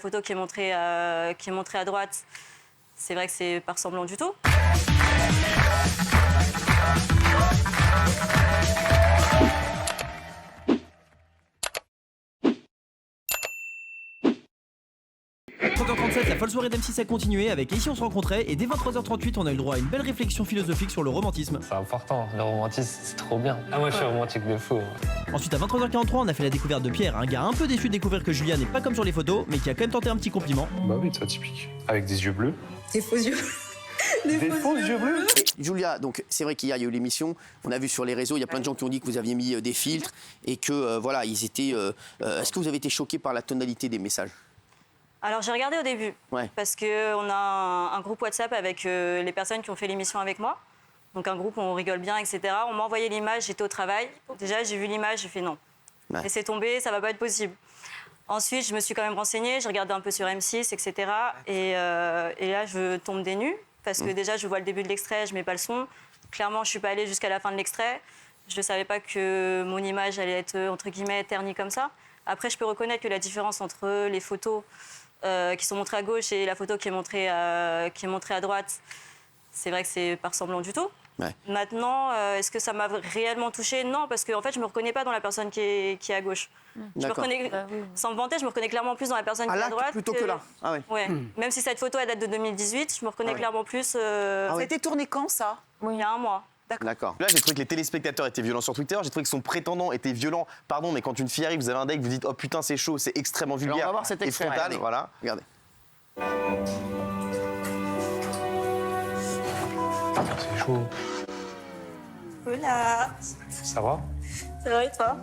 photo qui est montrée à droite, c'est vrai que c'est pas ressemblant du tout. La folle soirée d'M6 a continué avec Et si on se rencontrait, et dès 23h38 on a eu le droit à une belle réflexion philosophique sur le romantisme. C'est important, le romantisme c'est trop bien. Ah moi je suis romantique de fou. Ensuite à 23h43 on a fait la découverte de Pierre, un gars un peu déçu de découvrir que Julia n'est pas comme sur les photos, mais qui a quand même tenté un petit compliment. Bah oui, c'est typique. Avec des yeux bleus. Des faux yeux. Des faux yeux bleus. Et Julia, donc c'est vrai qu'hier il y a eu l'émission, on a vu sur les réseaux, il y a plein de gens qui ont dit que vous aviez mis des filtres et que voilà, ils étaient. Est-ce que vous avez été choqués par la tonalité des messages? Alors j'ai regardé au début, Ouais. parce qu'on a un groupe WhatsApp avec les personnes qui ont fait l'émission avec moi. Donc un groupe où on rigole bien, etc. On m'a envoyé l'image, j'étais au travail. Déjà j'ai vu l'image, j'ai fait non. Ouais. Laissez tomber, ça va pas être possible. Ensuite je me suis quand même renseignée, j'ai regardé un peu sur M6, etc. Et là je tombe des nues, parce que déjà je vois le début de l'extrait, je mets pas le son. Clairement je suis pas allée jusqu'à la fin de l'extrait. Je ne savais pas que mon image allait être entre guillemets ternie comme ça. Après je peux reconnaître que la différence entre les photos qui sont montrées à gauche et la photo qui est montrée à droite, c'est vrai que c'est pas ressemblant du tout. Ouais. Maintenant, est-ce que ça m'a réellement touchée? Non, parce qu'en fait, je me reconnais pas dans la personne qui est à gauche. Je me reconnais, sans me vanter, je me reconnais clairement plus dans la personne qui est à droite. Plutôt que là. Ah ouais. Ouais. Même si cette photo elle date de 2018, je me reconnais clairement plus. Ça a été tourné quand, ça? Il y a un mois. D'accord. Là, j'ai trouvé que les téléspectateurs étaient violents sur Twitter. J'ai trouvé que son prétendant était violent. Pardon, mais quand une fille arrive, vous avez un date, vous dites oh putain, c'est chaud, c'est extrêmement vulgaire. Alors, on va voir cet et extrait. frontal, Regardez. voilà. Regardez. C'est chaud. Voilà. Ça va? Ça va et toi?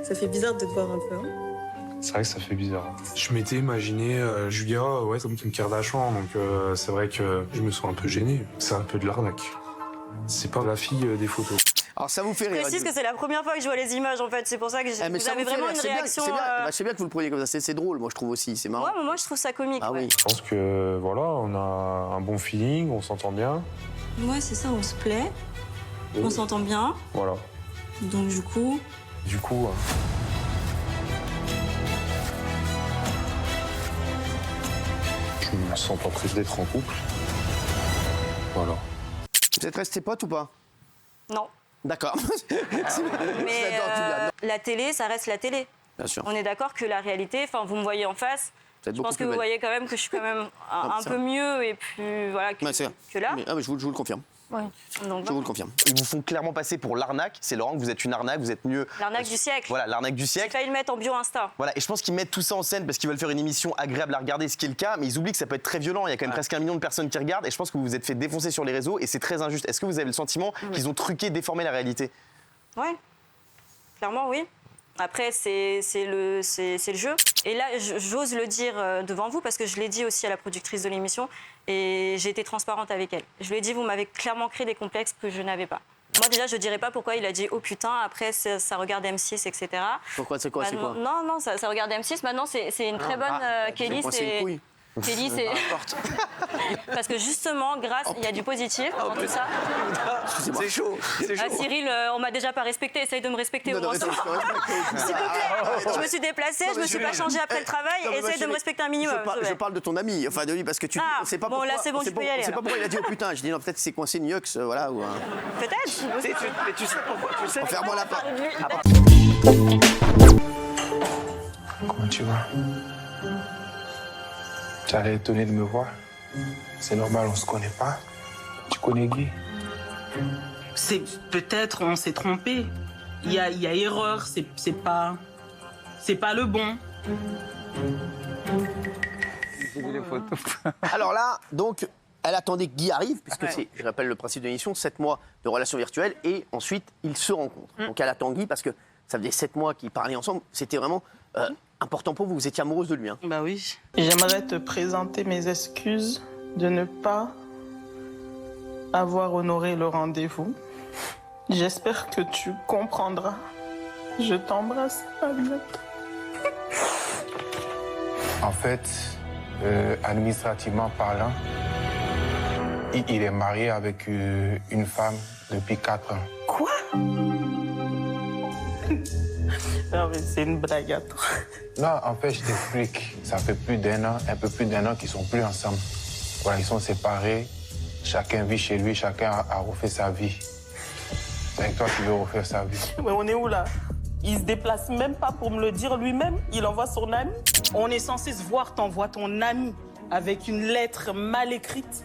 Ça fait bizarre de te voir un peu. Hein. C'est vrai que ça fait bizarre. Je m'étais imaginé Julia comme Kim Kardashian, donc c'est vrai que je me sens un peu gêné. C'est un peu de l'arnaque. C'est pas la fille des photos. Alors ça vous fait Je rire. précise que c'est la première fois que je vois les images en fait, c'est pour ça que Ah, mais vous ça avez vous fait vraiment rire, une c'est bien, réaction. c'est bien. Bah, je sais bien que vous le preniez comme ça, c'est drôle, moi je trouve aussi, c'est marrant. Ouais, mais moi je trouve ça comique. Ah ouais. oui. Je pense que voilà, on a un bon feeling, on s'entend bien. Ouais, c'est ça, on se plaît, on s'entend bien, Voilà. donc du coup. Du coup, je me sens pas prêt d'être en couple. Voilà. Vous êtes restés potes ou pas? Non. D'accord. Mais J'adore, Julia. Non, la télé, ça reste la télé. bien sûr. On est d'accord que la réalité, enfin vous me voyez en face, Vous êtes je beaucoup pense que plus vous belle. voyez quand même que je suis quand même un c'est peu vrai. mieux et plus voilà Ouais, c'est vrai. que là. Mais je vous le confirme. Ouais. Donc, Je vous le confirme. Ils vous font clairement passer pour l'arnaque. C'est Laurent que vous êtes une arnaque, vous êtes mieux. l'arnaque du siècle. Voilà, l'arnaque du J'ai siècle. failli le mettre en bio Insta. Voilà, et je pense qu'ils mettent tout ça en scène parce qu'ils veulent faire une émission agréable à regarder, ce qui est le cas, mais ils oublient que ça peut être très violent. Il y a quand même presque 1 million de personnes qui regardent, et je pense que vous vous êtes fait défoncer sur les réseaux, et c'est très injuste. Est-ce que vous avez le sentiment qu'ils ont truqué, déformé la réalité? Ouais. Clairement, oui. Après, c'est le jeu. Et là, j'ose le dire devant vous parce que je l'ai dit aussi à la productrice de l'émission et j'ai été transparente avec elle. Je lui ai dit, vous m'avez clairement créé des complexes que je n'avais pas. Moi, déjà, je ne dirais pas pourquoi il a dit « Oh putain », après, ça regarde M6, etc. Pourquoi, c'est quoi, c'est quoi? Non, ça regarde M6. Maintenant, c'est une très bonne... Kelly, C'est une couille. Kelly, c'est... Parce que justement, il y a du positif dans tout ça. C'est chaud, c'est chaud. Ah, Cyril, on m'a déjà pas respecté, essaye de me respecter au Non, moins. non, S'il te plaît, je me suis déplacée, je me suis pas changée après le travail, Non, mais essaye de me chérie, respecter un minimum. Je parle de ton ami, enfin de lui, parce que tu. Ah, on sait pas bon, pourquoi. là, c'est bon, on sait tu peux y pas- aller, On sait pas alors. pourquoi il a dit oh putain. Je dis non, peut-être c'est coincé une yux, voilà. Ou un... Peut-être. Mais tu sais pourquoi? Tu sais Ferme-moi la part. Comment tu vas? Tu as l'air étonné de me voir. C'est normal, on se connaît pas. Tu connais Guy? C'est peut-être on s'est trompé. Il y a erreur, c'est pas le bon. J'ai vu les photos. Alors là, donc, elle attendait que Guy arrive, puisque c'est, je rappelle le principe de l'émission, 7 mois de relation virtuelle, et ensuite, ils se rencontrent. Donc elle attend Guy, parce que ça faisait 7 mois qu'ils parlaient ensemble. C'était vraiment important pour vous, vous étiez amoureuse de lui. Hein. Bah oui. J'aimerais te présenter mes excuses de ne pas avoir honoré le rendez-vous. J'espère que tu comprendras. Je t'embrasse, Annette. En fait, administrativement parlant, il est marié avec une femme depuis 4 ans. Quoi? Non, mais c'est une blague à toi. Non, en fait, je t'explique. Ça fait plus d'1 an, un peu plus d'1 an qu'ils sont plus ensemble. Voilà, ils sont séparés. Chacun vit chez lui, chacun a refait sa vie. C'est avec toi qui veut refaire sa vie. Mais on est où là? Il se déplace même pas pour me le dire lui-même. Il envoie son ami. On est censé se voir, t'envoies ton ami avec une lettre mal écrite,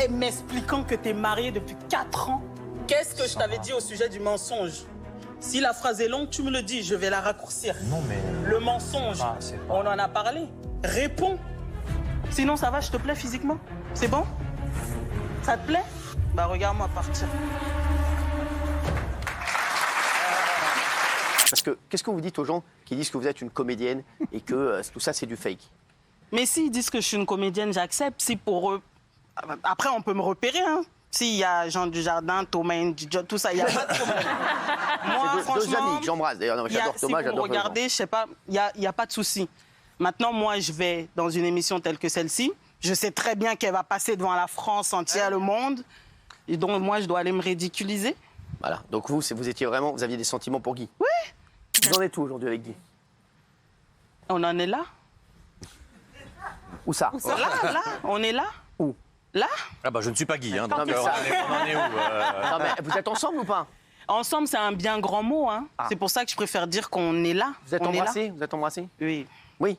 m'expliquant que t'es marié depuis 4 ans. Qu'est-ce que je t'avais dit au sujet du mensonge? Si la phrase est longue, tu me le dis, je vais la raccourcir. Non, mais... Le mensonge, on en a parlé. Réponds. Sinon, ça va, je te plais physiquement? C'est bon? Ça te plaît? Bah, regarde-moi partir. Parce que qu'est-ce que vous dites aux gens qui disent que vous êtes une comédienne et que tout ça, c'est du fake? Mais s'ils disent que je suis une comédienne, j'accepte. Si pour eux... Après, on peut me repérer, hein. S'il y a Jean Dujardin, Thomas Ndidjo, tout ça, il n'y a pas de problème. Moi, Deux franchement... amis que j'embrasse, d'ailleurs. J'adore Thomas, si vous me j'adore... regardez, je sais pas, il n'y a pas de souci. Maintenant, moi, je vais dans une émission telle que celle-ci. Je sais très bien qu'elle va passer devant la France entière, le monde. Et donc, moi, je dois aller me ridiculiser. Voilà. Donc vous étiez vraiment... Vous aviez des sentiments pour Guy? Oui. Vous en êtes où aujourd'hui avec Guy? On en est là. Où ça? Là, on est là. Où? Là. Ah bah je ne suis pas Guy, hein, donc Non, mais on en est où Non, mais vous êtes ensemble ou pas? Ensemble, c'est un bien grand mot. Hein. Ah. C'est pour ça que je préfère dire qu'on est là. Vous êtes On est là. embrassés? Vous êtes embrassés? Oui. Oui.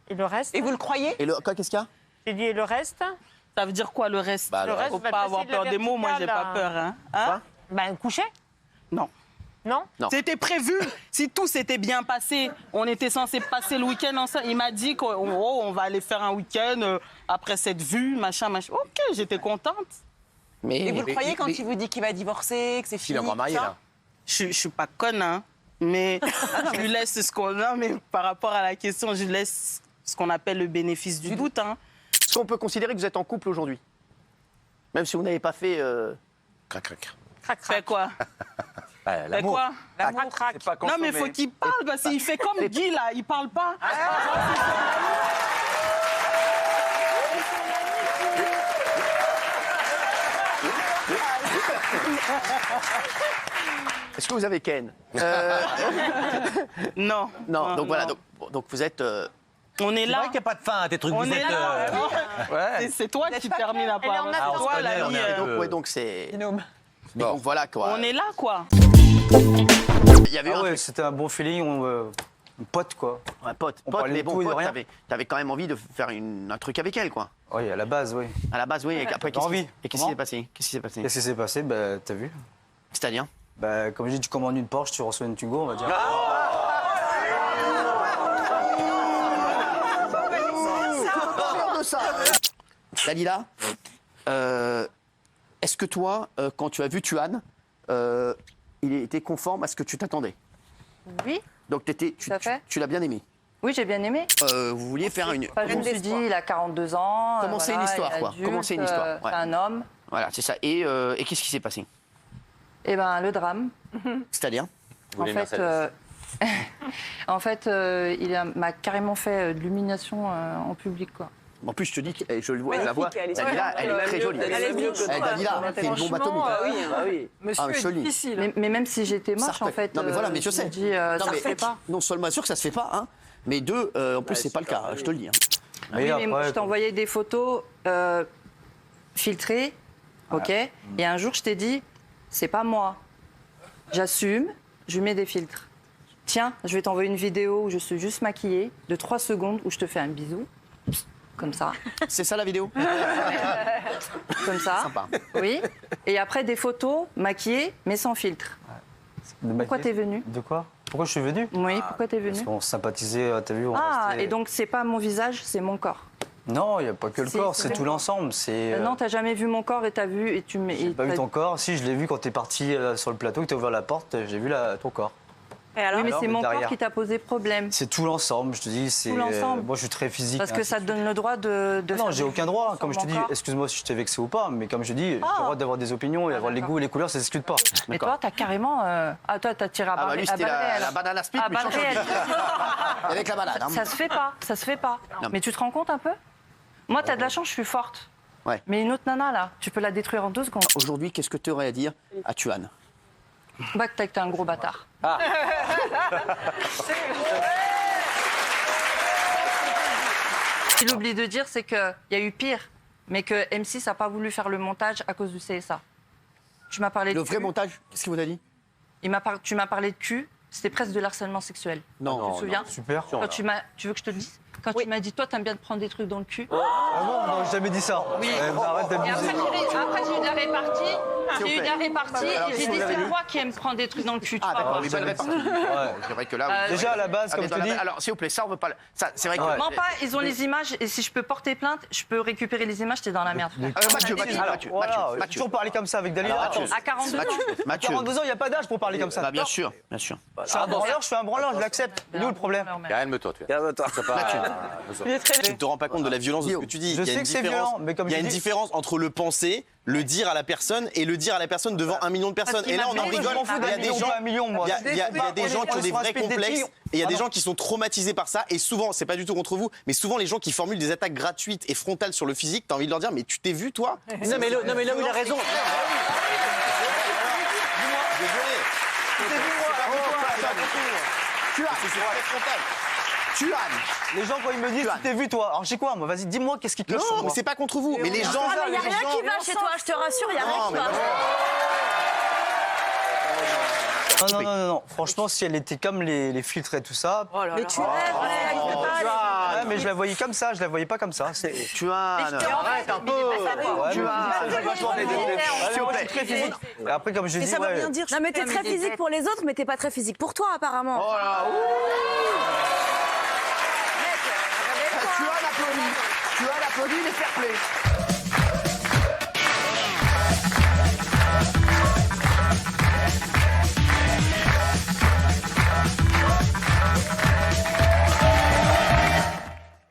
Et le reste? Et vous le croyez? Et quoi, qu'est-ce qu'il y a? J'ai dit, et le reste? Ça veut dire quoi, le reste? Bah, Le reste, Faut va pas passer avoir de la peur des mots. Moi, j'ai verticale pas à- peur. Hein. Ben, coucher? Non. Non? Non. C'était prévu. Si tout s'était bien passé, on était censé passer le week-end ensemble. Il m'a dit qu'on va aller faire un week-end après cette vue, machin. Ok, j'étais contente. Et vous le croyez quand mais- il vous dit qu'il va divorcer, que c'est Il fini? est encore marié tout ça là. Je suis pas conne, hein. Mais je lui laisse ce qu'on a. Mais par rapport à la question, je lui laisse ce qu'on appelle le bénéfice du doute. Hein. Est-ce qu'on peut considérer que vous êtes en couple aujourd'hui? Même si vous n'avez pas fait... Crac, crac. Crac, Fais crac. quoi? Ouais, Fais l'amour. quoi? Crac, crac. C'est pas Non, mais consommé. faut qu'il parle, parce qu'il fait comme Guy, là. Il parle pas. Est-ce que vous avez Ken? Non. Non, donc voilà, non. donc vous êtes... On est C'est là. vrai qu'il n'y a pas de fin à tes trucs. On vous est êtes, là. Ouais. C'est toi qui termine à Elle est en parler. attente. on se Toi, connaît, l'ami, on est un peu- donc, ouais, donc c'est... Binôme. Donc voilà, quoi. on est là, quoi. Il y avait Ah un ouais, truc- c'était un bon feeling, un pote quoi. un pote, on pote, parlait mais de bon, tout et de pote, rien. t'avais quand même envie de faire un truc avec elle, quoi. Oui, à la base, oui. À la base, oui, et après, qu'est-ce envie. qui et qu'est-ce qui Comment s'est passé? Qu'est-ce qui s'est passé? Qu'est-ce qui s'est passé? Bah, t'as vu. C'est-à-dire? Bah, comme je dis, tu commandes une Porsche, tu reçois une Twingo, on va dire. De ça. Dalila, est-ce que toi, quand tu as vu Tuan, il était conforme à ce que tu t'attendais? Oui, Donc Tout à fait. tu l'as bien aimé. oui, j'ai bien aimé. Vous vouliez faire une... Enfin, je me suis dit, il a 42 ans. Commencer une histoire, il est quoi. adulte, Commencer une histoire, ouais. C'est un homme. Voilà, c'est ça. Et qu'est-ce qui s'est passé? Eh ben, le drame. C'est-à-dire? En fait, m'a carrément fait de l'illumination en public, quoi. En plus, je te dis, je le vois, je la vois. Elle est Dalila, elle est très jolie. Elle est mieux que toi. Dalila, c'est une bombe atomique. Monsieur Ah, est joli. difficile. Mais même si j'étais Ça moche, en reflète. fait. Non, mais voilà, mais je sais. me dis, Non, ça mais ne fait pas. non seulement sûr que ça se fait pas, hein, mais deux, en plus, c'est pas le cas, je te le dis. Hein. Oui, mais moi, je t'ai envoyé des photos filtrées, ok. Et un jour, je t'ai dit, c'est pas moi. J'assume, je mets des filtres. Tiens, je vais t'envoyer une vidéo où je suis juste maquillée, de 3 secondes, où je te fais un bisou. Comme ça. C'est ça la vidéo? Comme ça. Sympa. Oui. Et après, des photos maquillées, mais sans filtre. Pourquoi t'es venu? De quoi? Pourquoi je suis venu? Oui, pourquoi t'es venu? Parce qu'on sympathisait, t'as vu, on Ah, restait- et donc c'est pas mon visage, c'est mon corps. Non, il n'y a pas que le Si, corps, c'est c'est tout bon. l'ensemble. C'est. Non, t'as jamais vu mon corps et t'as vu et tu J'ai pas vu ton corps. Si, je l'ai vu quand t'es parti sur le plateau, que t'as ouvert la porte, j'ai vu ton corps. Et alors, oui, mais Alors, c'est mais mon corps derrière. qui t'a posé problème. C'est tout l'ensemble, je te dis. C'est. Tout l'ensemble. Moi, je suis très physique. Parce hein, que c'est ça te donne le droit de Non, faire j'ai des aucun droit. sur Comme je te mon dis, corps. excuse-moi si je t'ai vexé ou pas, mais comme je dis, j'ai le droit d'avoir des opinions et avoir les goûts et les couleurs, ça s'excute pas. Mais toi, t'as carrément. Ah, toi, t'as tiré à Ah bah balles lui, c'était réelles. la banane à split, À mais balles change de réelles. avec la banane. Hein. Ça se fait pas, ça se fait pas. Non. Mais tu te rends compte un peu? Moi, t'as de la chance, je suis forte. Ouais. Mais une autre nana, là, tu peux la détruire en 2 secondes. Aujourd'hui, qu'est-ce que tu aurais à dire à Tuan? Bah, que t'as été un gros bâtard. Ah. Ce qu'il oublie de dire, c'est qu'il y a eu pire, mais que M6 n'a pas voulu faire le montage à cause du CSA. Tu m'as parlé de Le vrai cul. montage, qu'est-ce qu'il vous a dit? Tu m'as parlé de cul, c'était presque de l'harcèlement sexuel. Non. Tu te souviens? Super. Tu veux que je te le dise? Quand tu m'as dit, toi, t'aimes bien te prendre des trucs dans le cul. Ah non, j'ai jamais dit ça. Oui. Arrête Et d'abuser. après, j'ai eu de la répartie. S'il vous J'ai eu de la plaît. répartie Alors, et j'ai si dit, vous l'avez c'est vu. toi qui aimes prendre des trucs dans le cul. Tu Ah vas d'accord, voir. oui, bonne répartie. Ouais, c'est vrai que là... Déjà, à la base, comme je te dis... Alors, s'il vous plaît, ça, on veut pas... Ça, c'est vrai que... Mens pas, ils ont les images et si je peux porter plainte, je peux récupérer les images, t'es dans la merde. Mathieu, Voilà, toujours parler comme ça avec Dalila. Mathieu. À 42 ans. Mathieu. 42 ans, il n'y a pas d'âge pour parler comme ça. Bah, bien sûr, bien sûr. Je suis un branleur, je fais un branleur, je l'accepte. C'est nous le problème. Calme-toi, tu Calme-toi. Tu ne te rends pas compte de la violence de ce que tu dis. Je Il y a sais une que c'est différence- violent, mais comme il y a je une dis- différence entre le penser, le dire à la personne et le dire à la personne devant 1 million de personnes. Et là, on en Je rigole. m'en fous Il y a d'un des million, gens, pas un million, moi. il y a des gens qui ont des vrais complexes et il y a des gens qui sont traumatisés par ça. Et souvent, c'est pas du tout contre vous, mais souvent les gens qui formulent des attaques gratuites et frontales sur le physique, t'as envie de leur dire, mais tu t'es vu toi? Non, mais là où il a raison. Tu as... Les gens, quand ils me disent, tu t'es vu, toi. Alors, je sais quoi, moi, vas-y, dis-moi, qu'est-ce qui te cloche sur Non, mais moi. c'est pas contre vous. Mais les gens. Il n'y a rien qui va chez toi, je te rassure, il n'y a rien qui va. Non. Franchement, si elle était comme les filtres et tout ça. Mais tu rêves, il peut pas. Ouais, mais je la voyais comme ça, je la voyais pas comme ça. Tu as... Arrête un peu. Tu as... S'il vous plaît. Très physique. Et après, comme je dis, Ça veut ouais. rien dire. Non mais t'es très physique pour les autres, mais t'es pas très physique pour toi apparemment. Oh là, tu as l'applaudi. Tu as l'applaudi, les fair play.